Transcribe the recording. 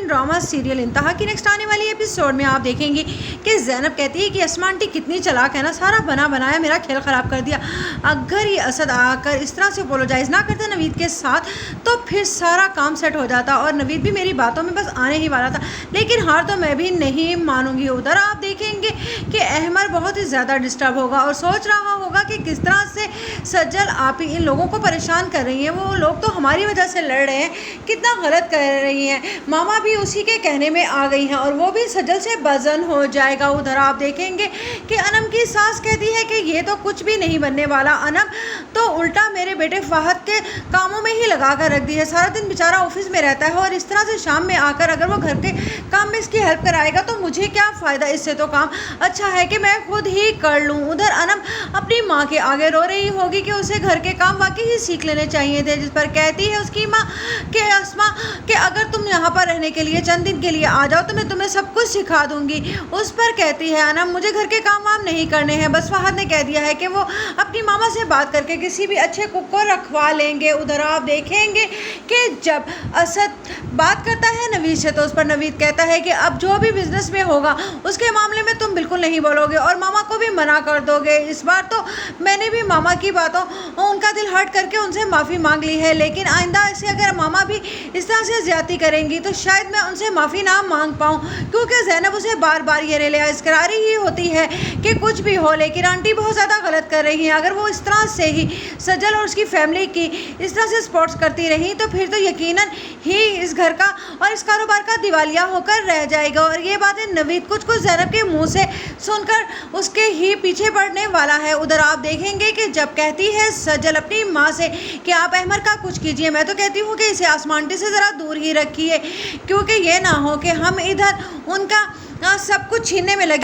Intelligent drama serial इंतहा की next आने वाली एपिसोड में आप देखेंगे कि ज़ैनब कहती है कि अस्मा आंटी कितनी चालाक है ना, सारा बना बनाया मेरा खेल ख़राब कर दिया। अगर ये असद आकर इस तरह से अपोलोजाइज़ ना करता नवीद के साथ तो फिर सारा काम सेट हो जाता और नवीद भी मेरी बातों में बस आने ही वाला था, लेकिन हार तो मैं भी नहीं मानूंगी। उधर आप देखेंगे कि अहमर बहुत ही ज़्यादा डिस्टर्ब होगा और सोच रहा होगा कि किस तरह से सज्जल आप ही इन लोगों को परेशान कर रही हैं, वो लोग तो हमारी वजह से लड़ रहे हैं, कितना गलत कर रही हैं। मामा भी उसी के कहने में आ गई हैं और वो भी सज्जल से बजन हो जाएगा। उधर आप देखेंगे कि अनम की सास कहती है कि ये तो कुछ भी नहीं बनने वाला, अनम तो उल्टा मेरे बेटे फाहद के कामों में ही लगा कर रख दी है। सारा दिन बेचारा ऑफिस में रहता है और इस तरह से शाम में आकर अगर वो घर के काम में इसकी हेल्प कराएगा तो मुझे क्या फ़ायदा, इससे तो काम अच्छा है कि मैं खुद ही कर लूँ। उधर अनम अपनी माँ के आगे रो रही होगी कि उसे घर के काम वाकई ही सीख लेने चाहिए थे, जिस पर कहती है उसकी माँ कि अस्मा कि अगर तुम यहाँ पर रहने के लिए चंद दिन के लिए आ जाओ तो मैं तुम्हें सब कुछ सिखा दूंगी। उस पर कहती है अनम मुझे घर के काम वाम नहीं करने हैं, बस फहद ने कह दिया है कि वो अपनी मामा से बात करके किसी भी अच्छे कुक को रखवा लेंगे। उधर आप देखेंगे कि जब असद बात करता है नवीद से तो उस पर नवीद कहता है कि अब जो भी बिजनेस में होगा उसके मामले में तुम बिल्कुल नहीं बोलोगे और मामा को भी मना कर दोगे। इस बार तो मैंने भी मामा की बातों उनका दिल हर्ट करके उनसे माफ़ी मांग ली है, लेकिन आइंदा ऐसे अगर मामा भी इस तरह से ज्यादती करेंगी तो शायद मैं उनसे माफ़ी ना मांग पाऊँ, क्योंकि ज़ैनब उसे बार बार ये रियलाइज़ करा रही ही होती है कि कुछ भी हो लेकिन आंटी बहुत ज़्यादा गलत कर रही हैं। अगर वो इस तरह से ही सज्जल और उसकी फैमिली की इस तरह से सपोर्ट्स करती रही तो फिर तो यकीनन ही इस घर का और इस कारोबार का दिवालिया होकर रह जाएगा। और ये बातें नवीद कुछ ज़ैनब के मुंह से सुनकर उसके ही पीछे पड़ने वाला है। उधर आप देखेंगे कि जब कहती है सज्जल अपनी माँ से कि आप अहमर का कुछ कीजिए, मैं तो कहती हूँ कि इसे आसमांटी से ज़रा दूर ही रखिए, क्योंकि ये ना हो कि हम इधर उनका सब कुछ छीनने में लगे।